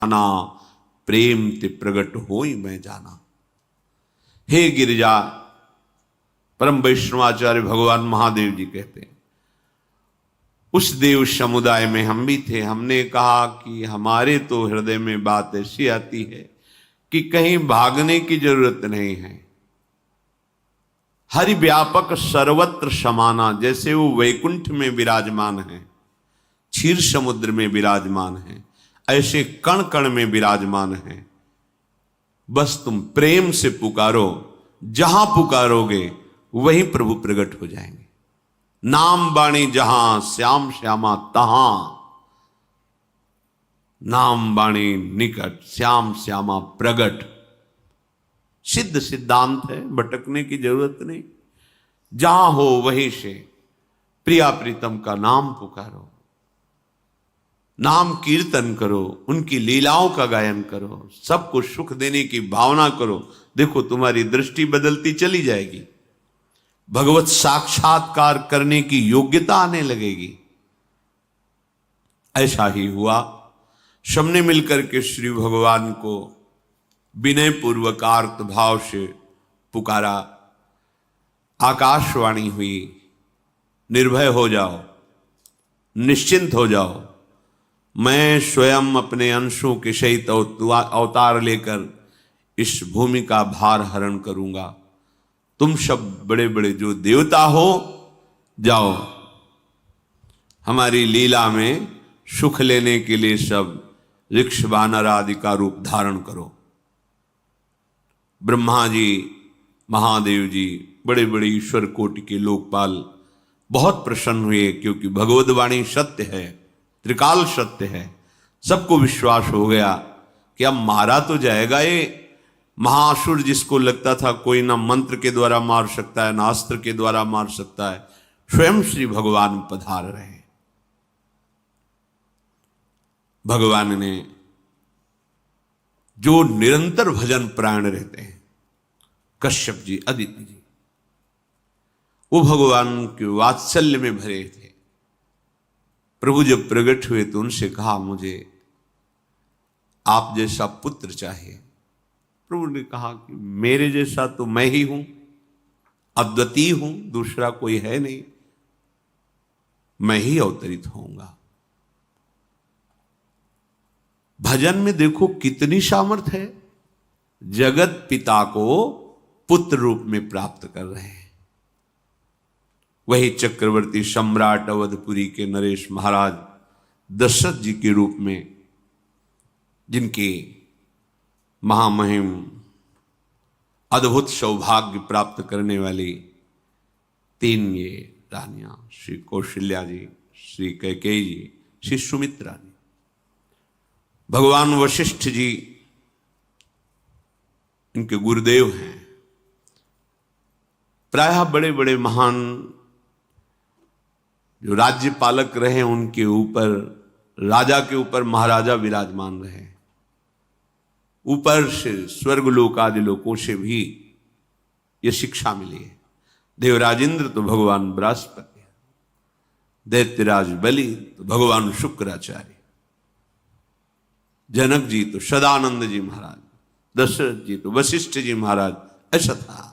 जाना, प्रेम ते प्रगट होई मैं जाना। हे गिरिजा, परम वैष्णवाचार्य भगवान महादेव जी कहते हैं, उस देव समुदाय में हम भी थे। हमने कहा कि हमारे तो हृदय में बात ऐसी आती है कि कहीं भागने की जरूरत नहीं है। हरि व्यापक सर्वत्र समाना, जैसे वो वैकुंठ में विराजमान है, क्षीर समुद्र में विराजमान है, ऐसे कण कण में विराजमान है। बस तुम प्रेम से पुकारो, जहां पुकारोगे वहीं प्रभु प्रकट हो जाएंगे। नाम बाणी जहां श्याम श्यामा तहां, नाम बाणी निकट श्याम श्यामा प्रगट। सिद्ध सिद्धांत है, भटकने की जरूरत नहीं। जहां हो वहीं से प्रिया प्रीतम का नाम पुकारो, नाम कीर्तन करो, उनकी लीलाओं का गायन करो, सबको सुख देने की भावना करो। देखो तुम्हारी दृष्टि बदलती चली जाएगी, भगवत साक्षात्कार करने की योग्यता आने लगेगी। ऐसा ही हुआ। सबने मिलकर के श्री भगवान को विनय पूर्वक आर्त भाव से पुकारा। आकाशवाणी हुई, निर्भय हो जाओ, निश्चिंत हो जाओ, मैं स्वयं अपने अंशों के सहित अवतार लेकर इस भूमि का भार हरण करूंगा। तुम सब बड़े बड़े जो देवता हो, जाओ हमारी लीला में सुख लेने के लिए सब ऋक्ष वानर आदि का रूप धारण करो। ब्रह्मा जी, महादेव जी, बड़े बड़े ईश्वर कोटि के लोकपाल बहुत प्रसन्न हुए, क्योंकि भगवद वाणी सत्य है, त्रिकाल सत्य है। सबको विश्वास हो गया कि अब मारा तो जाएगा ये महासुर, जिसको लगता था कोई ना मंत्र के द्वारा मार सकता है, ना अस्त्र के द्वारा मार सकता है। स्वयं श्री भगवान पधार रहे। भगवान ने जो निरंतर भजन प्राण रहते हैं, कश्यप जी, अदिति जी, वो भगवान के वात्सल्य में भरे थे। प्रभु जब प्रकट हुए तो उनसे कहा, मुझे आप जैसा पुत्र चाहिए। प्रभु ने कहा कि मेरे जैसा तो मैं ही हूं, अद्वितीय हूं, दूसरा कोई है नहीं, मैं ही अवतरित होऊंगा। भजन में देखो कितनी सामर्थ्य है। जगत पिता को पुत्र रूप में प्राप्त कर रहे हैं। वही चक्रवर्ती सम्राट अवधपुरी के नरेश महाराज दशरथ जी के रूप में, जिनके महामहिम अद्भुत सौभाग्य प्राप्त करने वाली तीन ये रानियां, श्री कौशल्या जी, श्री कैकेयी जी, श्री सुमित्रा जी। भगवान वशिष्ठ जी इनके गुरुदेव हैं। प्रायः बड़े बड़े महान जो राज्य पालक रहे, उनके ऊपर, राजा के ऊपर महाराजा विराजमान रहे। ऊपर से स्वर्गलोक आदि लोकों से भी ये शिक्षा मिली है। देवराजेंद्र तो भगवान बृहस्पति, दैत्यराज बलि तो भगवान शुक्राचार्य, जनक जी तो सदानंद जी महाराज, दशरथ जी तो वशिष्ठ जी महाराज। ऐसा था,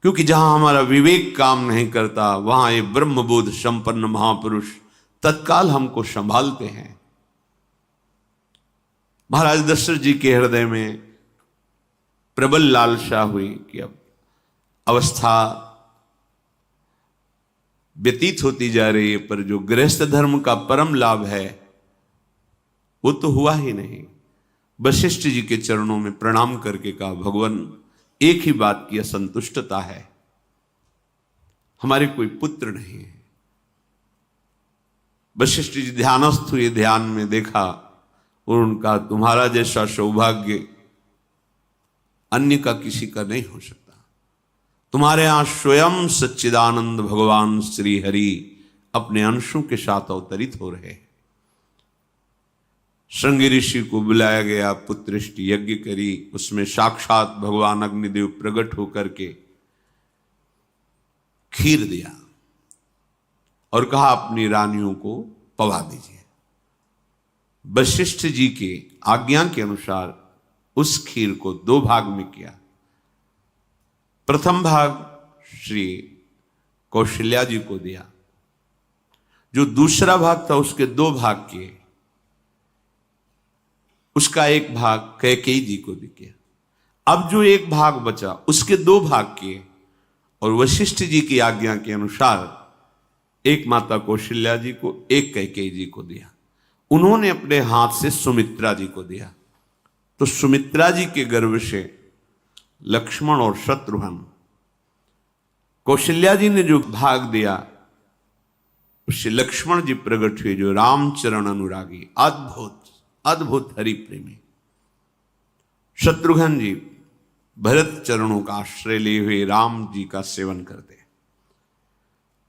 क्योंकि जहां हमारा विवेक काम नहीं करता, वहां ये ब्रह्मबोध संपन्न महापुरुष तत्काल हमको संभालते हैं। महाराज दशरथ जी के हृदय में प्रबल लालसा हुई कि अब अवस्था व्यतीत होती जा रही है, पर जो गृहस्थ धर्म का परम लाभ है वो तो हुआ ही नहीं। वशिष्ठ जी के चरणों में प्रणाम करके कहा, भगवान एक ही बात की असंतुष्टता है, हमारे कोई पुत्र नहीं है। वशिष्ठ जी ध्यानस्थ हुए, ध्यान में देखा और उनका, तुम्हारा जैसा सौभाग्य अन्य का किसी का नहीं हो सकता। तुम्हारे यहां स्वयं सच्चिदानंद भगवान श्री हरि अपने अंशों के साथ अवतरित हो रहे हैं। श्रृंगी ऋषि को बुलाया गया, पुत्रिष्टि यज्ञ करी, उसमें साक्षात भगवान अग्निदेव प्रकट होकर के खीर दिया और कहा अपनी रानियों को पवा दीजिए। वशिष्ठ जी के आज्ञा के अनुसार उस खीर को 2 भाग में किया। प्रथम भाग श्री कौशल्या जी को दिया, जो दूसरा भाग था उसके 2 भाग किए, उसका 1 भाग कैकेयी जी को दिया। अब जो 1 भाग बचा उसके 2 भाग किए और वशिष्ठ जी की आज्ञा के अनुसार 1 माता कौशल्या जी को, 1 कैकेयी जी को दिया। उन्होंने अपने हाथ से सुमित्रा जी को दिया। तो सुमित्रा जी के गर्भ से लक्ष्मण और शत्रुघ्न, कौशल्या जी ने जो भाग दिया उससे लक्ष्मण जी प्रकट हुए, जो रामचरण अनुरागी, अद्भुत अद्भुत हरि प्रेमी। शत्रुघ्न जी भरत चरणों का आश्रय लिए हुए राम जी का सेवन करते।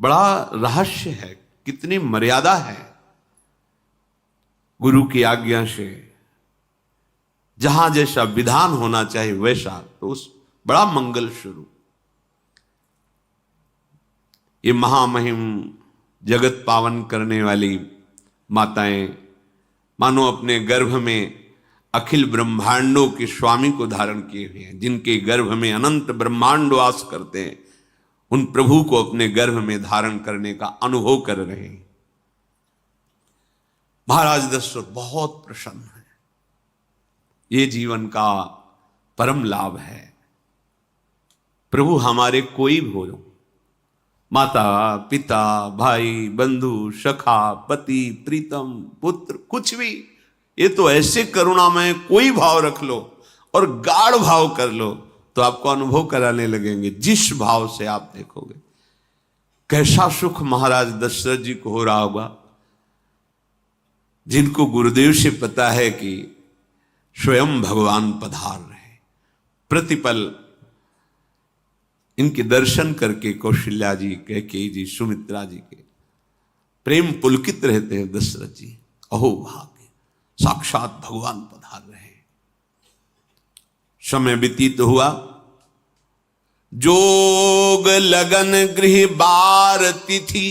बड़ा रहस्य है, कितनी मर्यादा है गुरु की आज्ञा से। जहां जैसा विधान होना चाहिए वैसा, तो उस बड़ा मंगल स्वरूप ये महामहिम जगत पावन करने वाली माताएं मानो अपने गर्भ में अखिल ब्रह्मांडों के स्वामी को धारण किए हुए हैं, जिनके गर्भ में अनंत ब्रह्मांड वास करते हैं, उन प्रभु को अपने गर्भ में धारण करने का अनुभव कर रहे हैं। महाराज दशरथ बहुत प्रसन्न है। ये जीवन का परम लाभ है। प्रभु हमारे कोई भी हो, माता पिता भाई बंधु सखा पति प्रीतम पुत्र, कुछ भी, ये तो ऐसे करुणामय कोई भाव रख लो और गाढ़ भाव कर लो तो आपको अनुभव कराने लगेंगे। जिस भाव से आप देखोगे कैसा सुख महाराज दशरथ जी को हो रहा होगा, जिनको गुरुदेव से पता है कि स्वयं भगवान पधार रहे। प्रतिपल इनके दर्शन करके कौशल्या जी, कैकेयी जी, सुमित्रा जी के प्रेम पुलकित रहते हैं। दशरथ जी, अहो भाग्य, साक्षात भगवान पधार रहे। समय व्यतीत हुआ, जोग लगन गृह बार तिथि,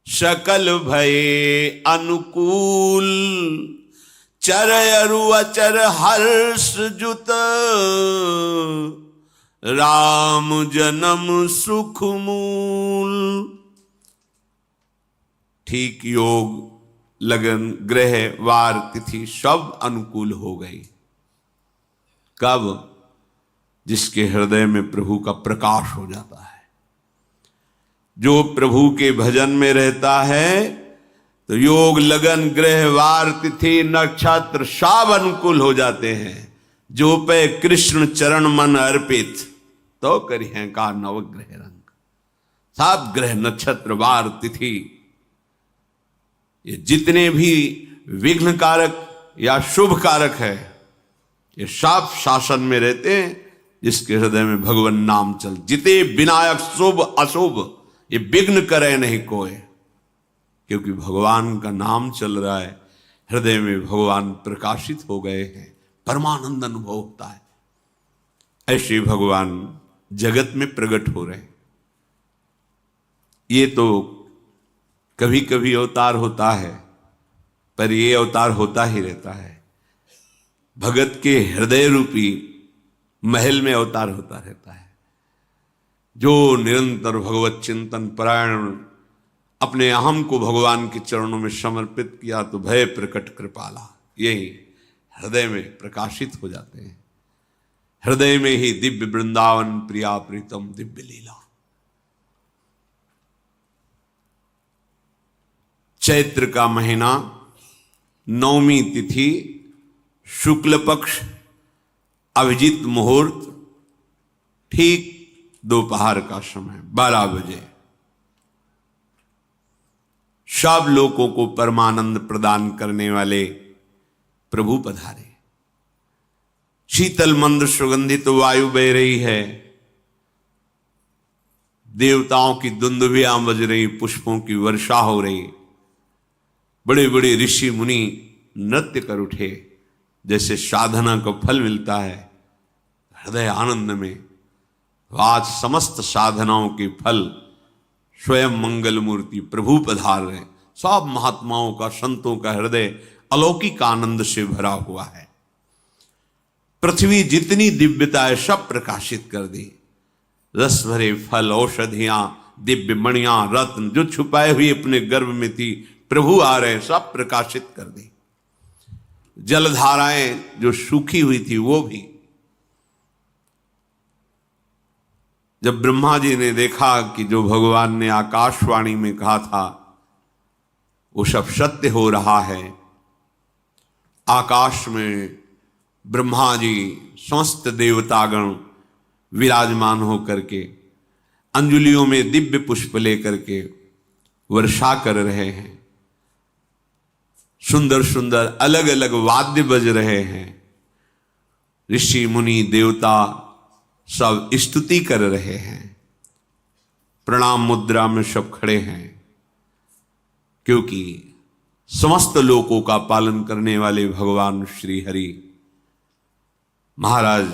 सकल भये अनुकूल, चर अरु अचर हर्ष जुत, राम जन्म सुख मूल। ठीक योग लगन ग्रह वार तिथि सब अनुकूल हो गई। कब? जिसके हृदय में प्रभु का प्रकाश हो जाता है। जो प्रभु के भजन में रहता है तो योग लगन ग्रह वार तिथि नक्षत्र सब अनुकूल हो जाते हैं। जो पे कृष्ण चरण मन अर्पित, तो करी है का नवग्रह रंग। सात ग्रह नक्षत्र वार तिथि, ये जितने भी विघ्न कारक या शुभ कारक है, ये सब शासन में रहते हैं जिसके हृदय में भगवान नाम चल। जिते विनायक शुभ अशुभ, ये विघ्न करे नहीं कोई, क्योंकि भगवान का नाम चल रहा है, हृदय में भगवान प्रकाशित हो गए हैं, परमानंद अनुभव होता है। ऐसे भगवान जगत में प्रकट हो रहे हैं। ये तो कभी कभी अवतार होता है, पर ये अवतार होता ही रहता है। भगत के हृदय रूपी महल में अवतार होता रहता है। जो निरंतर भगवत चिंतन परायण अपने अहम को भगवान के चरणों में समर्पित किया, तो भय प्रकट कृपाला, यही हृदय में प्रकाशित हो जाते हैं। हृदय में ही दिव्य वृंदावन प्रिया प्रीतम दिव्य लीला। चैत्र का महीना, नवमी तिथि, शुक्ल पक्ष, अभिजीत मुहूर्त, ठीक दोपहर का समय 12 बजे, सब लोगों को परमानंद प्रदान करने वाले प्रभु पधारे। शीतल मंद सुगंधित वायु बह रही है, देवताओं की दुंदुभियां बज रही, पुष्पों की वर्षा हो रही, बड़े बड़े ऋषि मुनि नृत्य कर उठे। जैसे साधना को फल मिलता है हृदय आनंद में, आज समस्त साधनाओं के फल स्वयं मंगल मूर्ति प्रभु पधार रहे। सब महात्माओं का, संतों का हृदय अलौकिक आनंद से भरा हुआ है। पृथ्वी जितनी दिव्यता है सब प्रकाशित कर दी। रस भरे फल, औषधियां, दिव्य मणियां, रत्न जो छुपाए हुए अपने गर्भ में थी, प्रभु आ रहे, सब प्रकाशित कर दी। जलधाराएं जो सूखी हुई थी वो भी। जब ब्रह्मा जी ने देखा कि जो भगवान ने आकाशवाणी में कहा था वो सब सत्य हो रहा है, आकाश में ब्रह्मा जी समस्त देवतागण विराजमान होकर के अंजलियों में दिव्य पुष्प लेकर के वर्षा कर रहे हैं, सुंदर सुंदर अलग अलग वाद्य बज रहे हैं, ऋषि मुनि देवता सब स्तुति कर रहे हैं, प्रणाम मुद्रा में सब खड़े हैं, क्योंकि समस्त लोकों का पालन करने वाले भगवान श्री हरि महाराज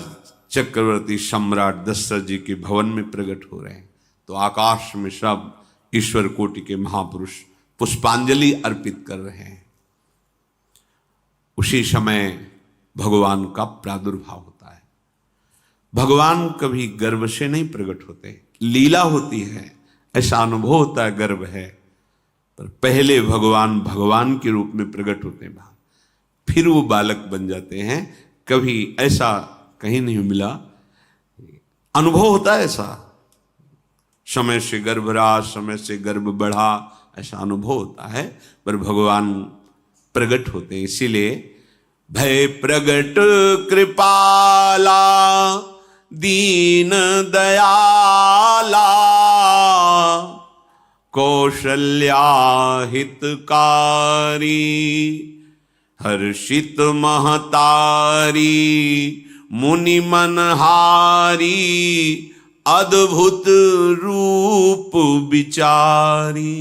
चक्रवर्ती सम्राट दशरथ जी के भवन में प्रकट हो रहे हैं। तो आकाश में सब ईश्वर कोटि के महापुरुष पुष्पांजलि अर्पित कर रहे हैं। उसी समय भगवान का प्रादुर्भाव होता है। भगवान कभी गर्भ से नहीं प्रकट होते, लीला होती है, ऐसा अनुभव होता है गर्भ है, पर पहले भगवान भगवान के रूप में प्रकट होते हैं, फिर वो बालक बन जाते हैं। कभी ऐसा कहीं नहीं मिला, अनुभव होता है ऐसा, समय से गर्भ रहा, समय से गर्भ बढ़ा, ऐसा अनुभव होता है, पर भगवान प्रकट होते हैं। इसीलिए भय प्रगट कृपाला दीन दयाला कौशल्या हितकारी हर्षित महतारी मुनि मनहारी अद्भुत रूप विचारी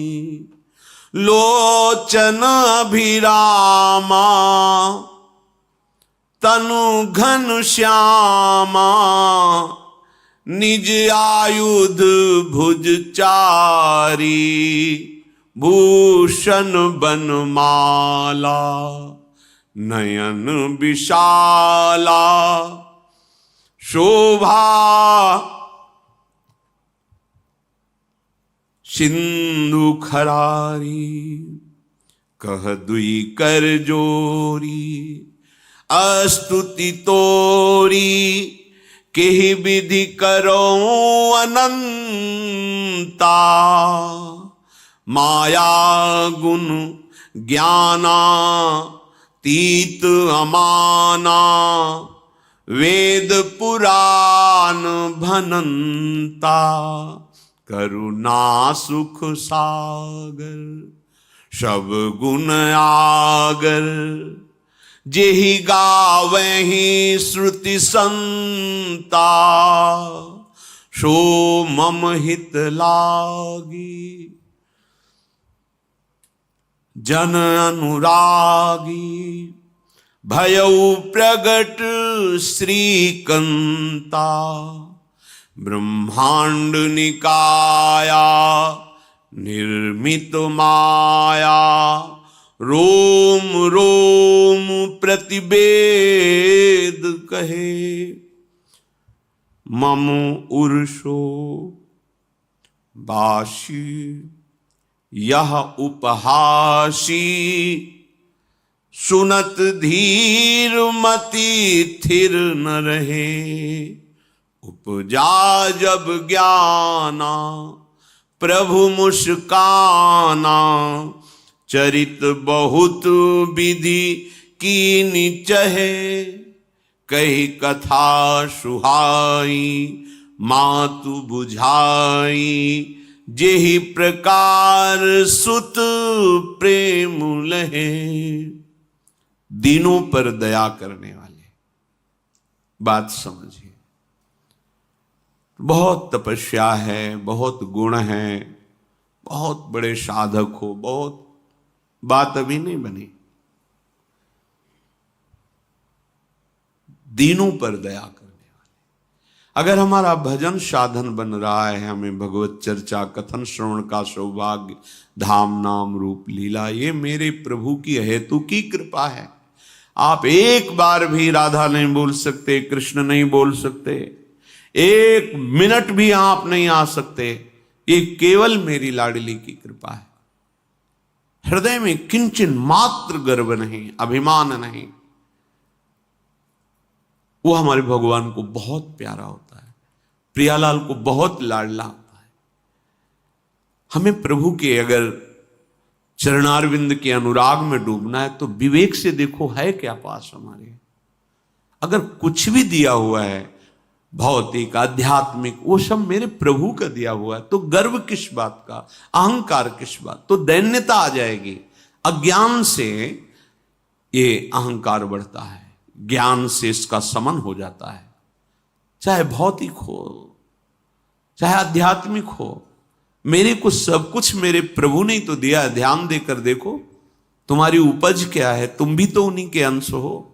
लोचन अभिरामा तनु घन श्यामा निज आयुध भुज चारी भूषण बनमाला नयन विशाला शोभा सिंधु खरारी कह दुई कर जोरी अस्तुति तोरी केहि विधि करो अनंता माया गुण ज्ञाना तीत अमाना वेद पुराण भनंता करुणा सुख सागर सब गुण आगर जेहि गावहि श्रुति संता सो मम हित लागी जन अनुरागी भयउ प्रगट श्रीकंता ब्रह्मांड निकाया निर्मित माया रोम रोम प्रतिवेद कहे मम उर्षो बाशी यह उपहासी सुनत धीर मति थिर न रहे उपजा जब ज्ञाना प्रभु मुस्काना चरित बहुत विधि कीनि चहे कही कथा सुहाई मातु बुझाई जेहि प्रकार सुत प्रेम लहे दीनों पर दया करने वाले। बात समझिए, बहुत तपस्या है, बहुत गुण है, बहुत बड़े साधक हो, बहुत बात अभी नहीं बनी। दीनों पर दया करने वाले। अगर हमारा भजन साधन बन रहा है, हमें भगवत चर्चा कथन श्रवण का सौभाग्य, धाम नाम रूप लीला, ये मेरे प्रभु की हेतु की कृपा है। आप एक बार भी राधा नहीं बोल सकते, कृष्ण नहीं बोल सकते, एक मिनट भी आप नहीं आ सकते, ये केवल मेरी लाडली की कृपा है। हृदय में किंचन मात्र गर्व नहीं, अभिमान नहीं, वो हमारे भगवान को बहुत प्यारा होता है, प्रियालाल को बहुत लाडला होता है। हमें प्रभु के अगर चरणारविंद के अनुराग में डूबना है तो विवेक से देखो है क्या पास हमारे। अगर कुछ भी दिया हुआ है भौतिक आध्यात्मिक, वो सब मेरे प्रभु का दिया हुआ है, तो गर्व किस बात का, अहंकार किस बात, तो दैन्यता आ जाएगी। अज्ञान से ये अहंकार बढ़ता है, ज्ञान से इसका समन हो जाता है। चाहे भौतिक हो चाहे आध्यात्मिक हो, मेरे को सब कुछ मेरे प्रभु ने तो दिया है। ध्यान देकर देखो तुम्हारी उपज क्या है, तुम भी तो उन्हीं के अंश हो।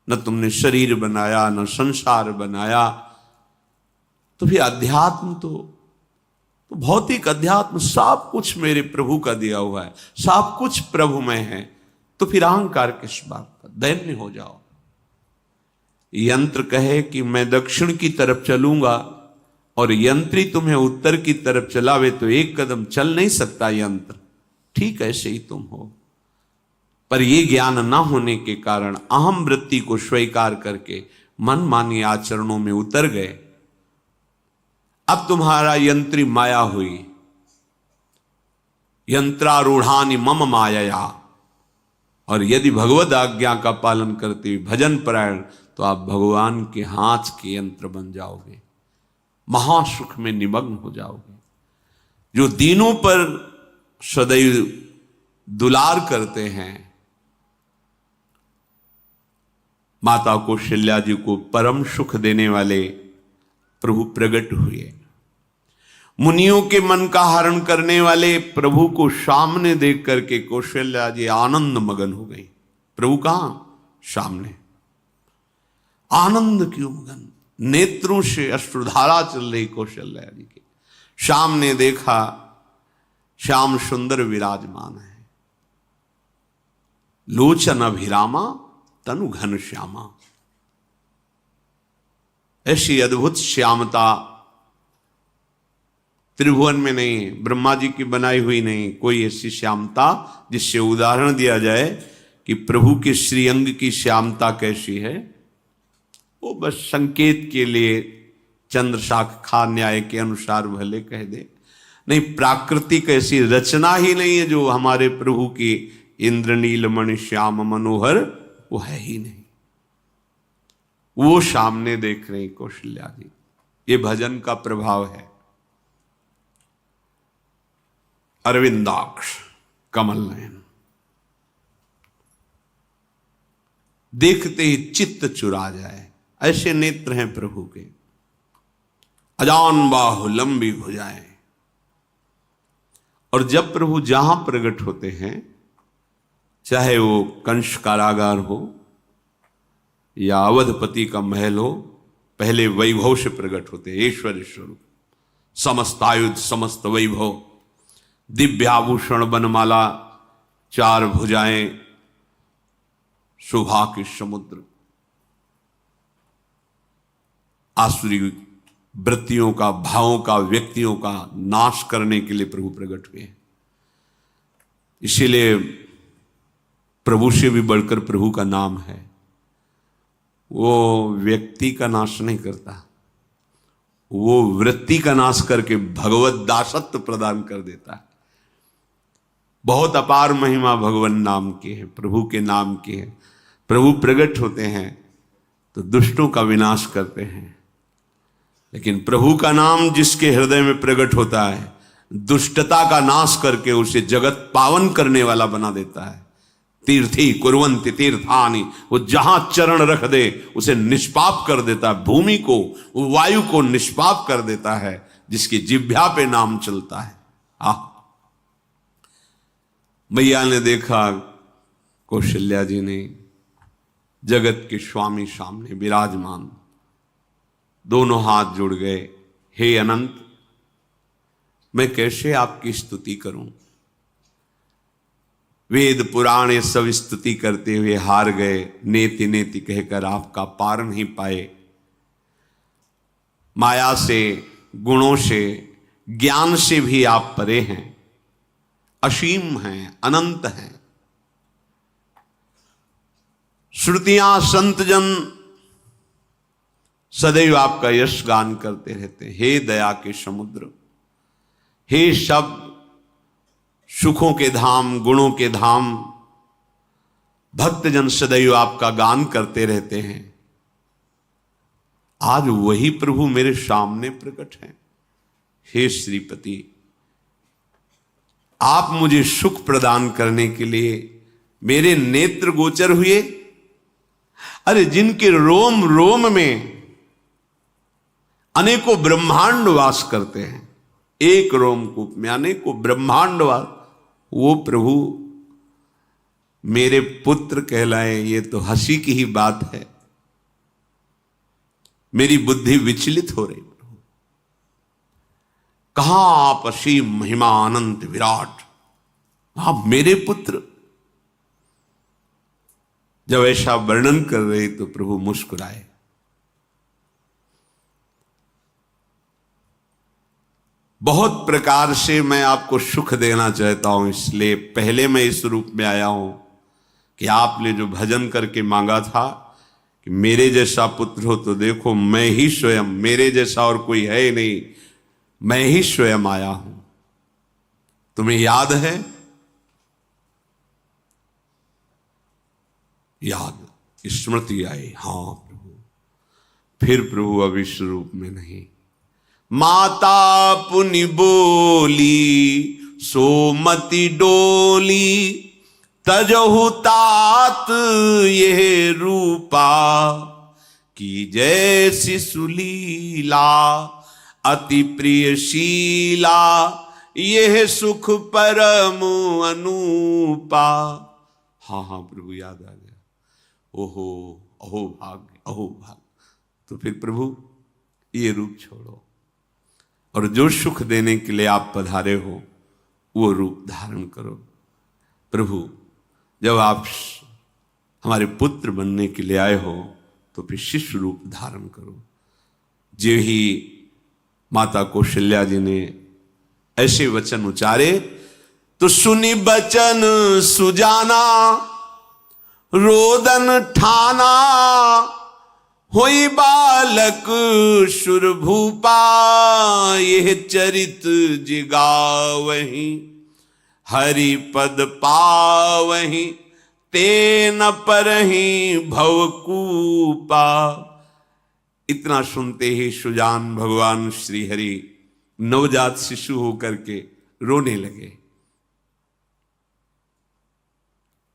न तुमने शरीर बनाया, न संसार बनाया, तो फिर अध्यात्म तो भौतिक अध्यात्म सब कुछ मेरे प्रभु का दिया हुआ है, सब कुछ प्रभु में है, तो फिर अहंकार किस बात का, दैन्य हो जाओ। यंत्र कहे कि मैं दक्षिण की तरफ चलूंगा और यंत्री तुम्हें उत्तर की तरफ चलावे तो एक कदम चल नहीं सकता यंत्र, ठीक ऐसे ही तुम हो। पर यह ज्ञान न होने के कारण अहम वृत्ति को स्वीकार करके मनमानी आचरणों में उतर गए। अब तुम्हारा यंत्री माया हुई, यंत्रारूढ़ानि मम माया। और यदि भगवद आज्ञा का पालन करते हुए भजन परायण, तो आप भगवान के हाथ के यंत्र बन जाओगे, महासुख में निमग्न हो जाओगे। जो दीनों पर सदैव दुलार करते हैं, माता कौशल्या जी को परम सुख देने वाले प्रभु प्रकट हुए। मुनियों के मन का हरण करने वाले प्रभु को सामने देख करके कौशल्या जी आनंद मगन हो गई। प्रभु कहां? सामने। आनंद क्यों मगन? नेत्रों से अश्रुधारा चल रही कौशल्या जी के सामने देखा, श्याम सुंदर विराजमान है, लोचन अभिरामा तनु घन श्यामा। ऐसी अद्भुत श्यामता त्रिभुवन में नहीं, ब्रह्मा जी की बनाई हुई नहीं, कोई ऐसी श्यामता जिससे उदाहरण दिया जाए कि प्रभु के श्रीअंग की श्यामता कैसी है। वो बस संकेत के लिए चंद्र शाखा न्याय के अनुसार भले कह दे, नहीं प्राकृतिक ऐसी रचना ही नहीं है जो हमारे प्रभु की इंद्रनील मणि श्याम मनोहर, वो है ही नहीं। वो सामने देख रही कौशल्या जी। ये भजन का प्रभाव है। अरविंदाक्ष कमल नयन, देखते ही चित्त चुरा जाए, ऐसे नेत्र हैं प्रभु के। अजान बाहु लंबी भुजाएं। और जब प्रभु जहां प्रकट होते हैं, चाहे वो कंस कारागार हो या अवधपति का महल हो, पहले वैभव से प्रकट होते हैं। ऐश्वर्य स्वरूप, समस्त आयुध, समस्त वैभव, दिव्याभूषण, बनमाला, चार भुजाएं, शोभा के समुद्र, आसुरी वृत्तियों का, भावों का, व्यक्तियों का नाश करने के लिए प्रभु प्रकट हुए। इसीलिए प्रभु से भी बढ़कर प्रभु का नाम है। वो व्यक्ति का नाश नहीं करता, वो वृत्ति का नाश करके भगवत दासत्व प्रदान कर देता है। बहुत अपार महिमा भगवान नाम की है, प्रभु के नाम की है। प्रभु प्रकट होते हैं तो दुष्टों का विनाश करते हैं, लेकिन प्रभु का नाम जिसके हृदय में प्रकट होता है, दुष्टता का नाश करके उसे जगत पावन करने वाला बना देता है। तीर्थी कुर्वन्ति तीर्थानि, वो जहां चरण रख दे उसे निष्पाप कर देता है। भूमि को, वायु को निष्पाप कर देता है जिसकी जिह्वा पे नाम चलता है। मैया ने देखा, कौशल्या जी ने, जगत के स्वामी सामने विराजमान, दोनों हाथ जुड़ गए। हे अनंत, मैं कैसे आपकी स्तुति करूं? वेद पुराण ये सब स्तुति करते हुए हार गए। नेति नेति कहकर आपका पार नहीं पाए। माया से, गुणों से, ज्ञान से भी आप परे हैं, असीम हैं, अनंत हैं। श्रुतियां, संतजन सदैव आपका यश गान करते रहते हैं। हे दया के समुद्र, हे शब्द, सुखों के धाम, गुणों के धाम, भक्तजन सदैव आपका गान करते रहते हैं। आज वही प्रभु मेरे सामने प्रकट हैं। हे श्रीपति, आप मुझे सुख प्रदान करने के लिए मेरे नेत्र गोचर हुए। अरे जिनके रोम रोम में अनेकों ब्रह्मांड वास करते हैं, एक रोमकूप में अनेकों ब्रह्मांड वास, वो प्रभु मेरे पुत्र कहलाए, ये तो हंसी की ही बात है। मेरी बुद्धि विचलित हो रही। प्रभु कहां आप असीम महिमा अनंत विराट, आप मेरे पुत्र। जब ऐसा वर्णन कर रहे तो प्रभु मुस्कुराए। बहुत प्रकार से मैं आपको सुख देना चाहता हूं, इसलिए पहले मैं इस रूप में आया हूं कि आपने जो भजन करके मांगा था कि मेरे जैसा पुत्र हो, तो देखो मैं ही स्वयं, मेरे जैसा और कोई है ही नहीं, मैं ही स्वयं आया हूं। तुम्हें याद है? याद, स्मृति आई। हां प्रभु। फिर प्रभु अब इस रूप में नहीं। माता पुनि बोली सोमति डोली, तजहु तात ये रूपा, की जैसी सुलीला अति प्रियशीला, यह सुख परम अनूपा। हाँ हाँ प्रभु, याद आ गया। ओहो, अहो भाग्य, अहो भाग्य। तो फिर प्रभु ये रूप छोड़ो और जो सुख देने के लिए आप पधारे हो वो रूप धारण करो। प्रभु जब आप हमारे पुत्र बनने के लिए आए हो तो फिर शिष्य रूप धारण करो। जो ही माता कौशल्या जी ने ऐसे वचन उचारे तो सुनी बचन सुजाना, रोदन ठाना, होई बालक सुरभूपा, यह चरित जिगावहीं, हरि पद पावहीं, तेन परहीं भवकूपा। इतना सुनते ही सुजान भगवान श्री हरि नवजात शिशु होकर के रोने लगे।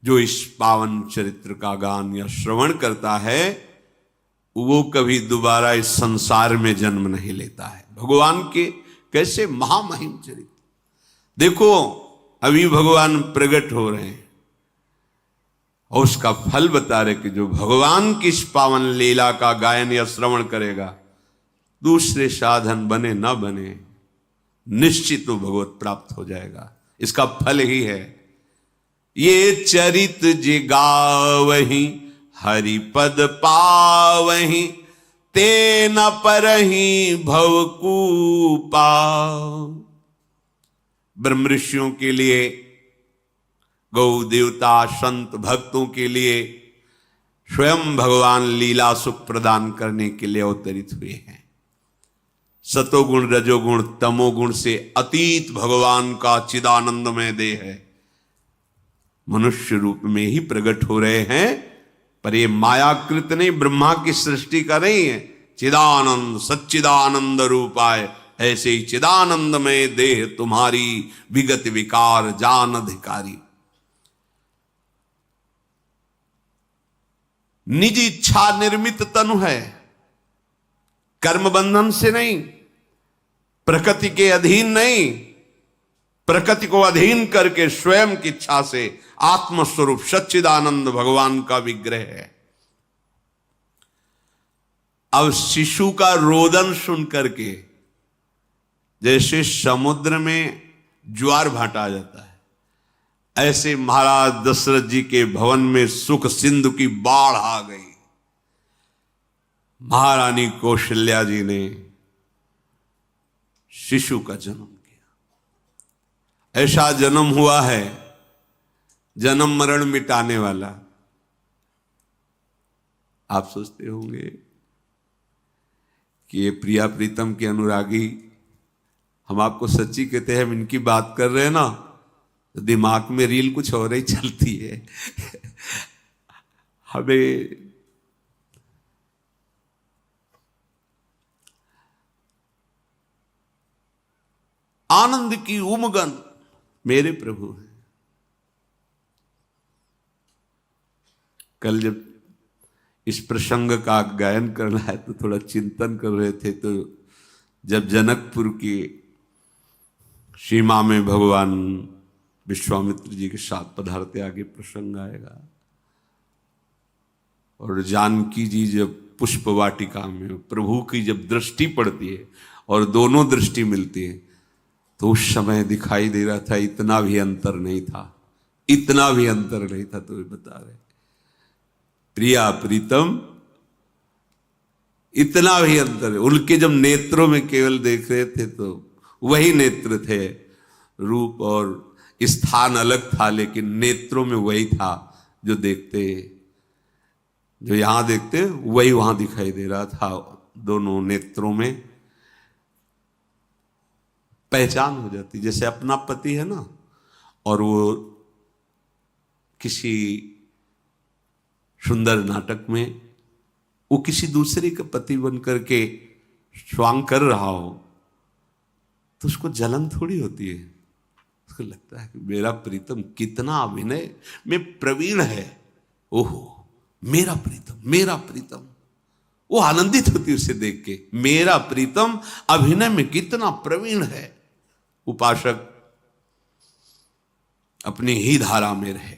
जो इस पावन चरित्र का गान या श्रवण करता है वो कभी दोबारा इस संसार में जन्म नहीं लेता है। भगवान के कैसे महामहिम चरित्र। देखो अभी भगवान प्रकट हो रहे हैं और उसका फल बता रहे कि जो भगवान की इस पावन लीला का गायन या श्रवण करेगा, दूसरे साधन बने न बने, निश्चित तो भगवत प्राप्त हो जाएगा। इसका फल ही है ये चरित जिगावहीं, हरि पद पावहीं, तेन परहीं भवकूपा। ब्रह्म ऋषियों के लिए, गौ देवता, संत भक्तों के लिए स्वयं भगवान लीला सुख प्रदान करने के लिए अवतरित हुए हैं। सतोगुण, रजोगुण, तमोगुण से अतीत भगवान का चिदानंदमय देह है, मनुष्य रूप में ही प्रकट हो रहे हैं। पर ये मायाकृत नहीं, ब्रह्मा की सृष्टि का नहीं है। चिदानंद सच्चिदानंद रूपाय, ऐसे ही चिदानंदमय देह तुम्हारी, विगत विकार जान अधिकारी। निज इच्छा निर्मित तनु है, कर्म बंधन से नहीं, प्रकृति के अधीन नहीं, प्रकृति को अधीन करके स्वयं की इच्छा से आत्मस्वरूप सच्चिदानंद भगवान का विग्रह है। अब शिशु का रोदन सुन करके जैसे समुद्र में ज्वार भाटा आ जाता है, ऐसे महाराज दशरथ जी के भवन में सुख सिंधु की बाढ़ आ गई। महारानी कौशल्या जी ने शिशु का जन्म किया। ऐसा जन्म हुआ है जन्म मरण मिटाने वाला। आप सोचते होंगे कि ये प्रिया प्रीतम के अनुरागी, हम आपको सच्ची कहते हैं, हम इनकी बात कर रहे हैं ना तो दिमाग में रील कुछ और ही चलती है। हमें आनंद की उमगन मेरे प्रभु हैं। कल जब इस प्रसंग का गायन करना है तो थोड़ा चिंतन कर रहे थे, तो जब जनकपुर की सीमा में भगवान विश्वामित्र जी के साथ पधारते, आगे प्रसंग आएगा, और जानकी जी जब पुष्प वाटिका में प्रभु की जब दृष्टि पड़ती है और दोनों दृष्टि मिलती है, तो उस समय दिखाई दे रहा था इतना भी अंतर नहीं था, इतना भी अंतर नहीं था। तो वे बता रहे प्रिया प्रीतम, इतना भी अंतर है। उनके जब नेत्रों में केवल देख रहे थे तो वही नेत्र थे, रूप और स्थान अलग था, लेकिन नेत्रों में वही था जो देखते, जो यहां देखते वही वहां दिखाई दे रहा था। दोनों नेत्रों में पहचान हो जाती, जैसे अपना पति है ना, और वो किसी सुंदर नाटक में वो किसी दूसरे का पति बन करके स्वांग कर रहा हो तो उसको जलन थोड़ी होती है, उसको लगता है कि मेरा प्रीतम कितना अभिनय में प्रवीण है, ओहो मेरा प्रीतम, मेरा प्रीतम। वो आनंदित होती है उसे देख के, मेरा प्रीतम अभिनय में कितना प्रवीण है। उपासक अपनी ही धारा में रहे,